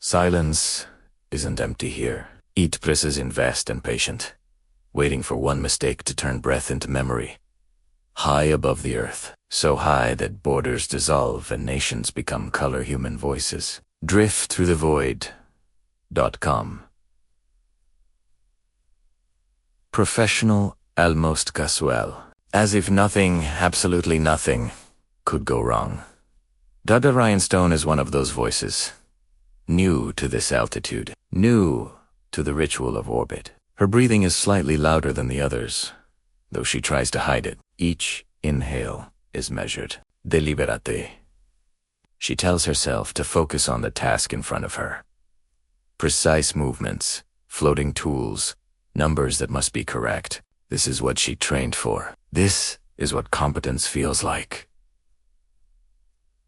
Silence isn't empty here. Ypres is vast and patient, waiting for one mistake to turn breath into memory. High above the earth, so high that borders dissolve and nations become color human voices. Drift through the void.com. Professional, almost casual. As if nothing, absolutely nothing, could go wrong. Dada Rhinestone is one of those voices. New to this altitude, new to the ritual of orbit. Her breathing is slightly louder than the others, though she tries to hide it. Each inhale is measured. Deliberate. She tells herself to focus on the task in front of her. Precise movements, floating tools, numbers that must be correct. This is what she trained for. This is what competence feels like.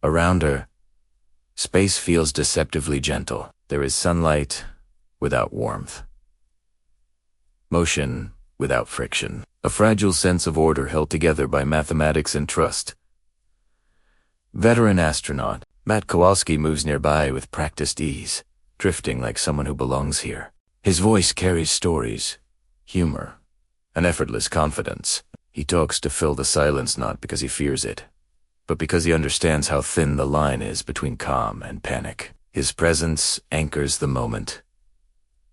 Around her, space feels deceptively gentle. There is sunlight without warmth. Motion without friction. A fragile sense of order held together by mathematics and trust. Veteran astronaut Matt Kowalski moves nearby with practiced ease, drifting like someone who belongs here. His voice carries stories, humor, an effortless confidence. He talks to fill the silence not because he fears it, but because he understands how thin the line is between calm and panic. His presence anchors the moment.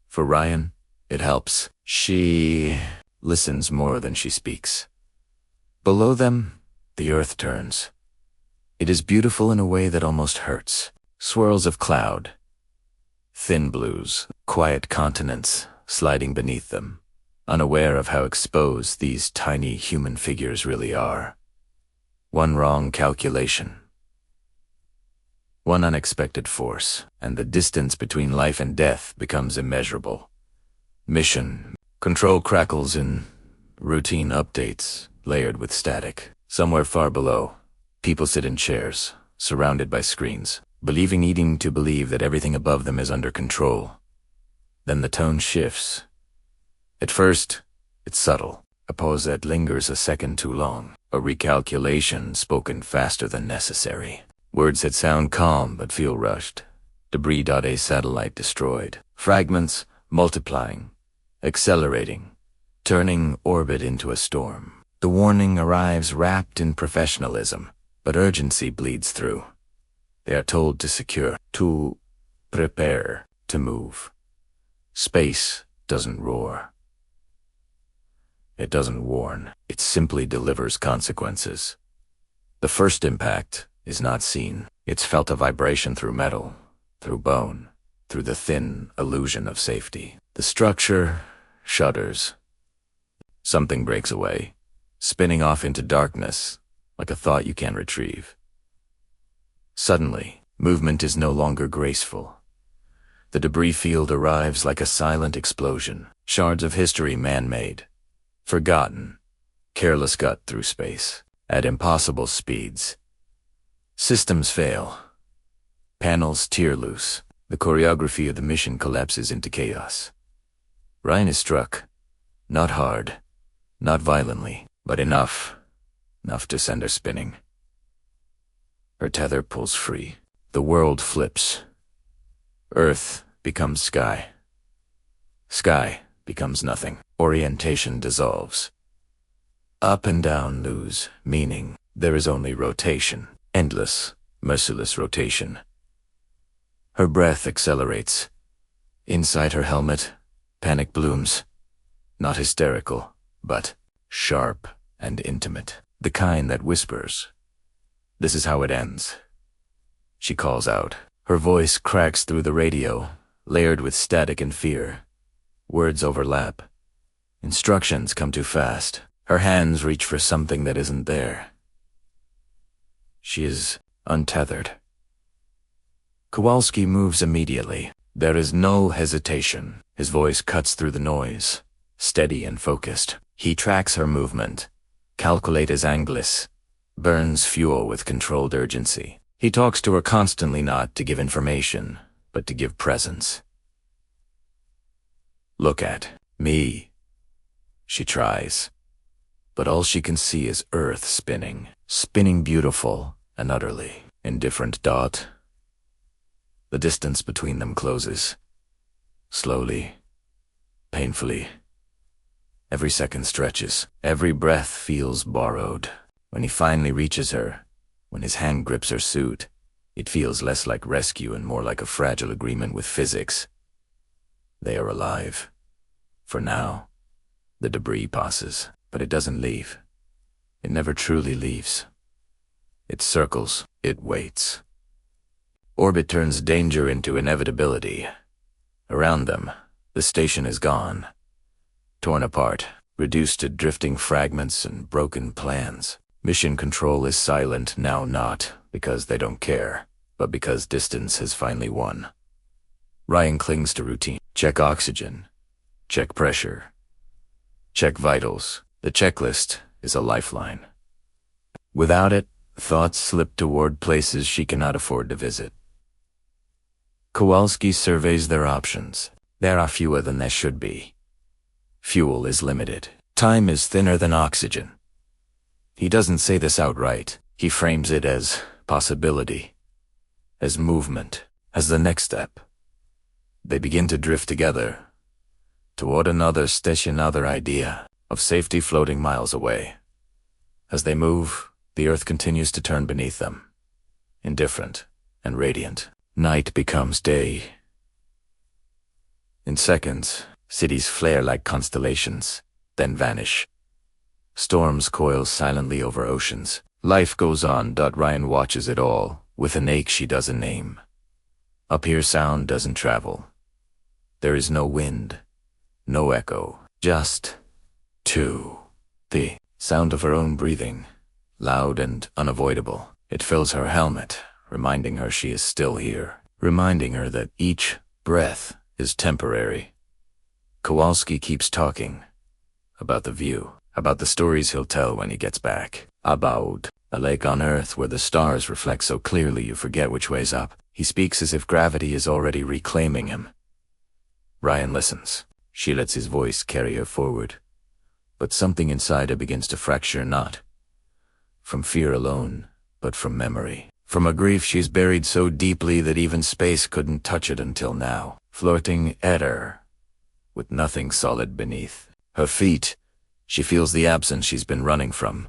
For Ryan, it helps. She listens more than she speaks. Below them, the earth turns. It is beautiful in a way that almost hurts. Swirls of cloud, thin blues, quiet continents sliding beneath them, unaware of how exposed these tiny human figures really are. One wrong calculation, one unexpected force, and the distance between life and death becomes immeasurable. Mission. Control crackles in routine updates, layered with static. Somewhere far below, people sit in chairs, surrounded by screens, needing to believe that everything above them is under control. Then the tone shifts. At first, it's subtle, a pause that lingers a second too long, a recalculation spoken faster than necessary. Words that sound calm but feel rushed. Debris.a satellite destroyed. Fragments multiplying, accelerating, turning orbit into a storm. The warning arrives wrapped in professionalism, but urgency bleeds through. They are told to secure, to prepare, to move. Space doesn't roar. It doesn't warn. It simply delivers consequences. The first impact is not seen. It's felt a vibration through metal, through bone, through the thin illusion of safety. The structure shudders. Something breaks away, spinning off into darkness, like a thought you can't retrieve. Suddenly, movement is no longer graceful. The debris field arrives like a silent explosion. Shards of history man-made, forgotten, careless gut through space, at impossible speeds. Systems fail. Panels tear loose. The choreography of the mission collapses into chaos. Ryan is struck. Not hard, not violently, but enough to send her spinning. Her tether pulls free. The world flips. Earth becomes sky. Sky becomes nothing. Orientation dissolves. Up and down lose meaning. There is only rotation. Endless, merciless rotation. Her breath accelerates. Inside her helmet, panic blooms. Not hysterical, but sharp and intimate. The kind that whispers. This is how it ends. She calls out. Her voice cracks through the radio, layered with static and fear. Words overlap. Instructions come too fast. Her hands reach for something that isn't there. She is untethered. Kowalski moves immediately. There is no hesitation. His voice cuts through the noise, steady and focused. He tracks her movement, calculates angles, burns fuel with controlled urgency. He talks to her constantly, not to give information, but to give presence. Look at me, she tries. But all she can see is Earth spinning beautiful and utterly indifferent. The distance between them closes. Slowly, painfully. Every second stretches. Every breath feels borrowed. When he finally reaches her, when his hand grips her suit, it feels less like rescue and more like a fragile agreement with physics. They are alive. For now. The debris passes, but it doesn't leave. It never truly leaves. It circles. It waits. Orbit turns danger into inevitability. Around them, the station is gone. Torn apart, reduced to drifting fragments and broken plans. Mission control is silent now, not because they don't care, but because distance has finally won. Ryan clings to routine. Check oxygen. Check pressure. Check vitals. The checklist is a lifeline. Without it, thoughts slip toward places she cannot afford to visit. Kowalski surveys their options. There are fewer than there should be. Fuel is limited. Time is thinner than oxygen. He doesn't say this outright. He frames it as possibility, as movement, as the next step. They begin to drift together, toward another station, another idea of safety floating miles away. As they move, the earth continues to turn beneath them, indifferent and radiant. Night becomes day. In seconds, cities flare like constellations, then vanish. Storms coil silently over oceans. Life goes on. Ryan watches it all, with an ache she doesn't name. Up here sound doesn't travel. There is no wind, no echo, just the sound of her own breathing, loud and unavoidable. It fills her helmet, reminding her she is still here, reminding her that each breath is temporary. Kowalski keeps talking about the view, about the stories he'll tell when he gets back, about a lake on Earth where the stars reflect so clearly you forget which way's up. He speaks as if gravity is already reclaiming him. Ryan listens. She lets his voice carry her forward. But something inside her begins to fracture, not from fear alone, but from memory. From a grief she's buried so deeply that even space couldn't touch it until now. Floating at her, with nothing solid beneath. Her feet, she feels the absence she's been running from.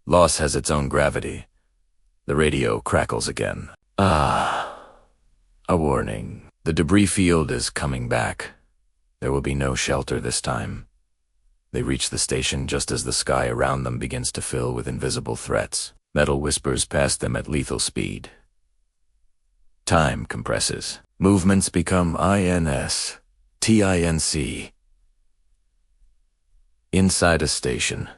Loss has its own gravity. The radio crackles again. A warning. The debris field is coming back. There will be no shelter this time. They reach the station just as the sky around them begins to fill with invisible threats. Metal whispers past them at lethal speed. Time compresses. Movements become INSTINC. Inside a station,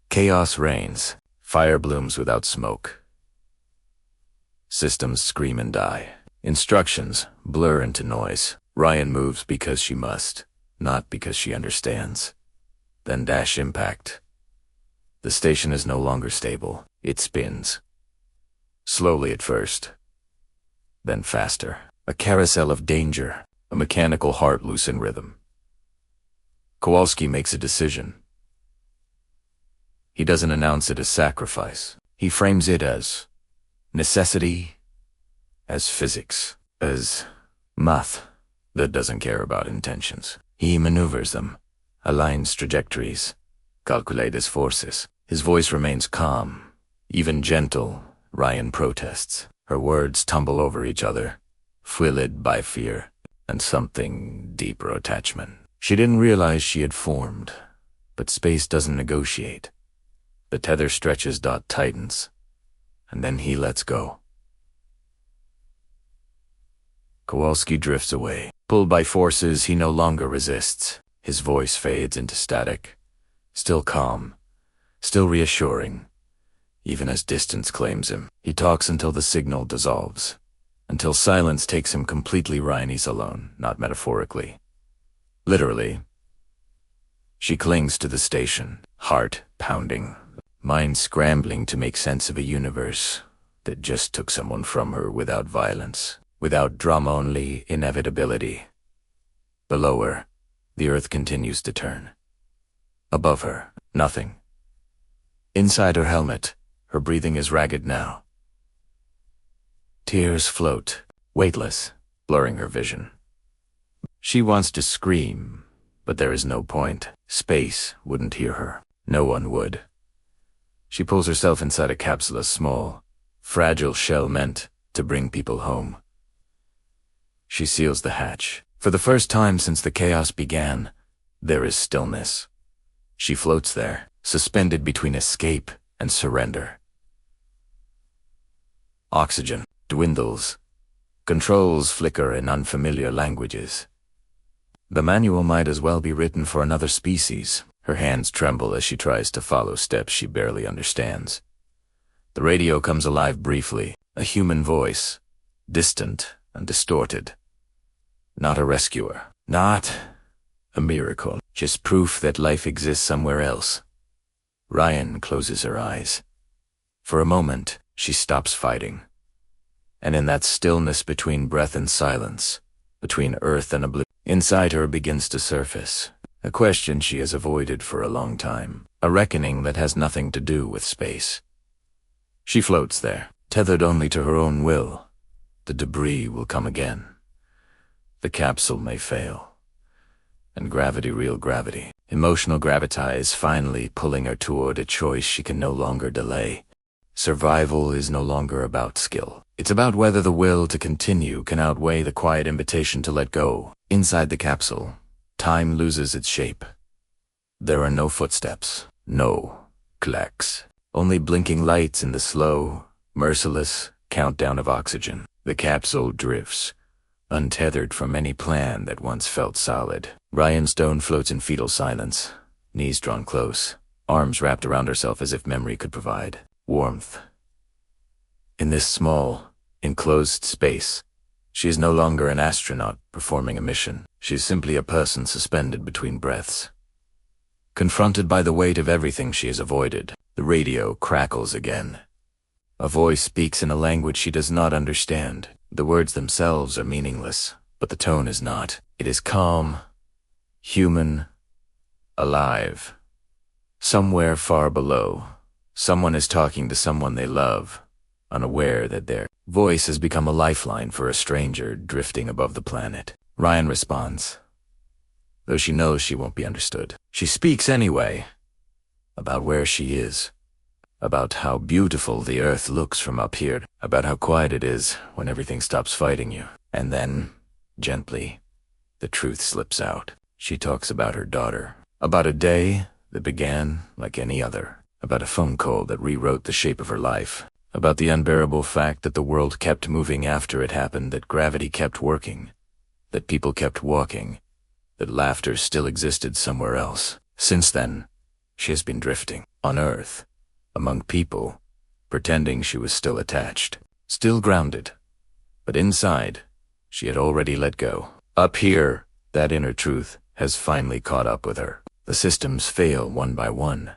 chaos reigns. Fire blooms without smoke. Systems scream and die. Instructions blur into noise. Ryan moves because she must, not because she understands. Then dash impact. The station is no longer stable. It spins. Slowly at first, then faster. A carousel of danger, a mechanical heart loose in rhythm. Kowalski makes a decision. He doesn't announce it as sacrifice. He frames it as necessity, as physics, as math that doesn't care about intentions. He maneuvers them, aligns trajectories, calculates forces. His voice remains calm, even gentle. Ryan protests. Her words tumble over each other, fueled by fear and something deeper attachment. She didn't realize she had formed, but space doesn't negotiate. The tether stretches, tightens, and then he lets go. Kowalski drifts away, pulled by forces he no longer resists. His voice fades into static, still calm, still reassuring. Even as distance claims him, he talks until the signal dissolves, until silence takes him completely. Ryan is alone, not metaphorically. Literally. She clings to the station, heart pounding, mind scrambling to make sense of a universe that just took someone from her without violence, without drama, only inevitability. Below her, the earth continues to turn. Above her, nothing. Inside her helmet, her breathing is ragged now. Tears float, weightless, blurring her vision. She wants to scream, but there is no point. Space wouldn't hear her. No one would. She pulls herself inside a capsule, a small, fragile shell meant to bring people home. She seals the hatch. For the first time since the chaos began, there is stillness. She floats there, suspended between escape and surrender. Oxygen dwindles. Controls flicker in unfamiliar languages. The manual might as well be written for another species. Her hands tremble as she tries to follow steps she barely understands. The radio comes alive briefly, a human voice, distant and distorted. Not a rescuer, not a miracle, just proof that life exists somewhere else. Ryan closes her eyes. For a moment, she stops fighting. And in that stillness between breath and silence, between earth and oblivion, inside her begins to surface a question she has avoided for a long time, a reckoning that has nothing to do with space. She floats there, tethered only to her own will. The debris will come again. The capsule may fail. And gravity, real gravity, emotional gravity, is finally pulling her toward a choice she can no longer delay. Survival is no longer about skill. It's about whether the will to continue can outweigh the quiet invitation to let go. Inside the capsule, time loses its shape. There are no footsteps, no clicks, only blinking lights in the slow, merciless countdown of oxygen. The capsule drifts, untethered from any plan that once felt solid. Ryan Stone floats in fetal silence, knees drawn close, arms wrapped around herself as if memory could provide warmth. In this small, enclosed space, she is no longer an astronaut performing a mission. She is simply a person suspended between breaths. Confronted by the weight of everything she has avoided, the radio crackles again. A voice speaks in a language she does not understand. The words themselves are meaningless, but the tone is not. It is calm, human, alive. Somewhere far below, someone is talking to someone they love, unaware that their voice has become a lifeline for a stranger drifting above the planet. Ryan responds, though she knows she won't be understood. She speaks anyway, about where she is, about how beautiful the earth looks from up here, about how quiet it is when everything stops fighting you. And then, gently, the truth slips out. She talks about her daughter, about a day that began like any other, about a phone call that rewrote the shape of her life, about the unbearable fact that the world kept moving after it happened, that gravity kept working, that people kept walking, that laughter still existed somewhere else. Since then, she has been drifting, on Earth, among people, pretending she was still attached, still grounded. But inside, she had already let go. Up here, that inner truth has finally caught up with her. The systems fail one by one.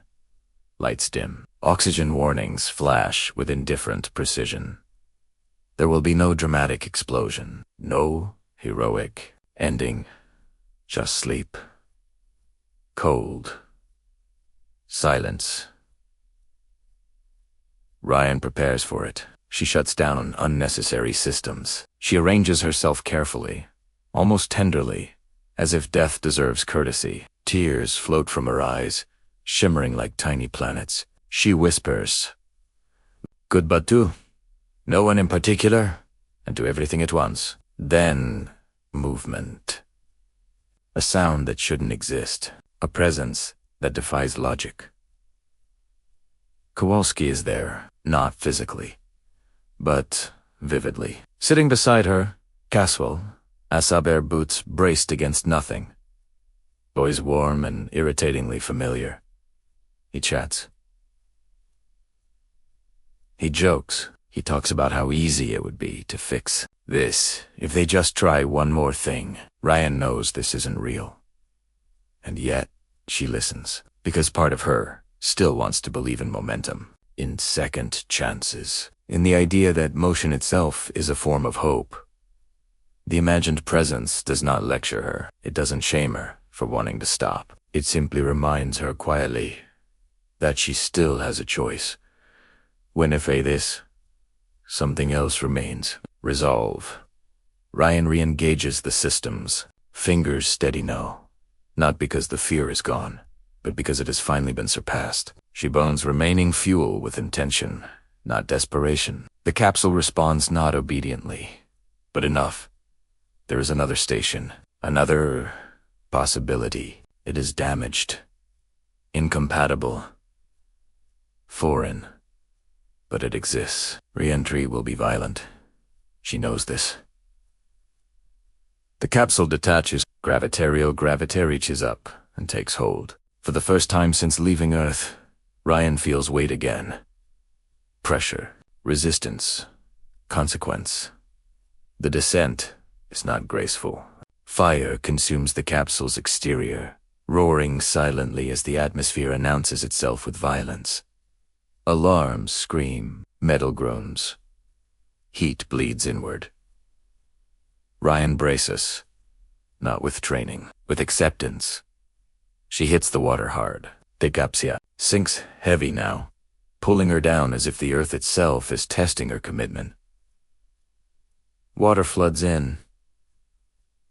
Lights dim. Oxygen warnings flash with indifferent precision. There will be no dramatic explosion, no heroic ending. Just sleep. Cold. Silence. Ryan prepares for it. She shuts down unnecessary systems. She arranges herself carefully, almost tenderly, as if death deserves courtesy. Tears float from her eyes, shimmering like tiny planets. She whispers, "Good but to no one in particular, and to everything at once." Then, movement. A sound that shouldn't exist. A presence that defies logic. Kowalski is there, not physically, but vividly. Sitting beside her, casual, Asaber boots braced against nothing. Boy's warm and irritatingly familiar. He chats. He jokes. He talks about how easy it would be to fix this if they just try one more thing. Ryan knows this isn't real. And yet, she listens, because part of her still wants to believe in momentum, in second chances, in the idea that motion itself is a form of hope. The imagined presence does not lecture her. It doesn't shame her for wanting to stop. It simply reminds her quietly that she still has a choice. When if this, something else remains. Resolve. Ryan re-engages the systems. Fingers steady no. Not because the fear is gone, but because it has finally been surpassed. She burns remaining fuel with intention, not desperation. The capsule responds not obediently, but enough. There is another station, another possibility. It is damaged, incompatible, foreign, but it exists. Re-entry will be violent. She knows this. The capsule detaches. Gravity reaches up and takes hold. For the first time since leaving Earth, Ryan feels weight again. Pressure, resistance, consequence. The descent is not graceful. Fire consumes the capsule's exterior, roaring silently as the atmosphere announces itself with violence. Alarms scream, metal groans. Heat bleeds inward. Ryan braces, not with training, with acceptance. She hits the water hard. Decapsia sinks heavy now, pulling her down as if the earth itself is testing her commitment. Water floods in.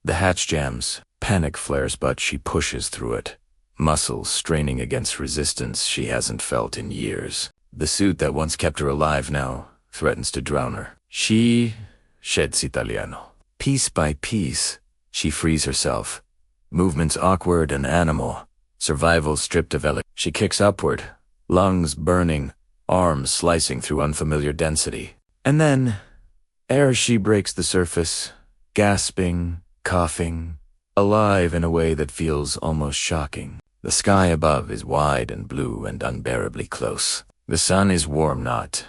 The hatch jams, panic flares, but she pushes through it, muscles straining against resistance she hasn't felt in years. The suit that once kept her alive now threatens to drown her. She sheds Italiano. Piece by piece, she frees herself. Movements awkward and animal. Survival stripped of elegance. She kicks upward, lungs burning, arms slicing through unfamiliar density. And then, ere she breaks the surface, gasping, coughing, alive in a way that feels almost shocking. The sky above is wide and blue and unbearably close. The sun is warm, not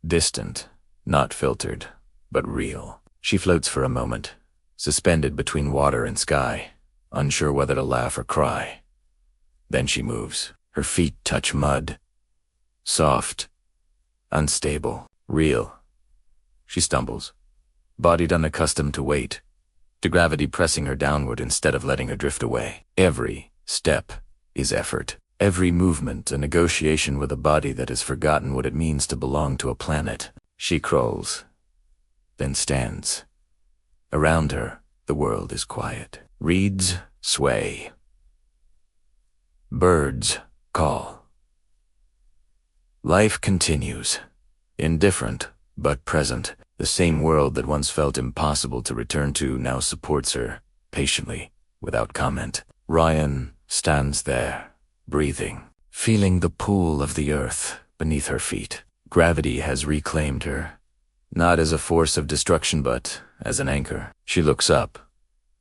distant, not filtered, but real. She floats for a moment, suspended between water and sky, unsure whether to laugh or cry. Then she moves. Her feet touch mud. Soft, unstable, real. She stumbles, bodied unaccustomed to weight, to gravity pressing her downward instead of letting her drift away. Every step is effort. Every movement a negotiation with a body that has forgotten what it means to belong to a planet. She crawls, then stands. Around her, the world is quiet. Reeds sway. Birds call. Life continues, indifferent but present. The same world that once felt impossible to return to now supports her, patiently, without comment. Ryan stands there, breathing, feeling the pull of the earth beneath her feet. Gravity has reclaimed her, not as a force of destruction but as an anchor. She looks up,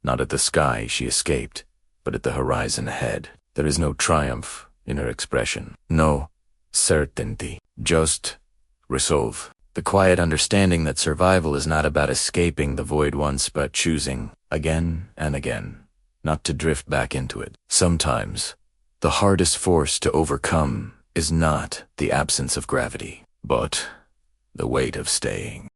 not at the sky she escaped, but at the horizon ahead. There is no triumph in her expression, no certainty, just resolve. The quiet understanding that survival is not about escaping the void once, but choosing, again and again, not to drift back into it. Sometimes, the hardest force to overcome is not the absence of gravity, but the weight of staying.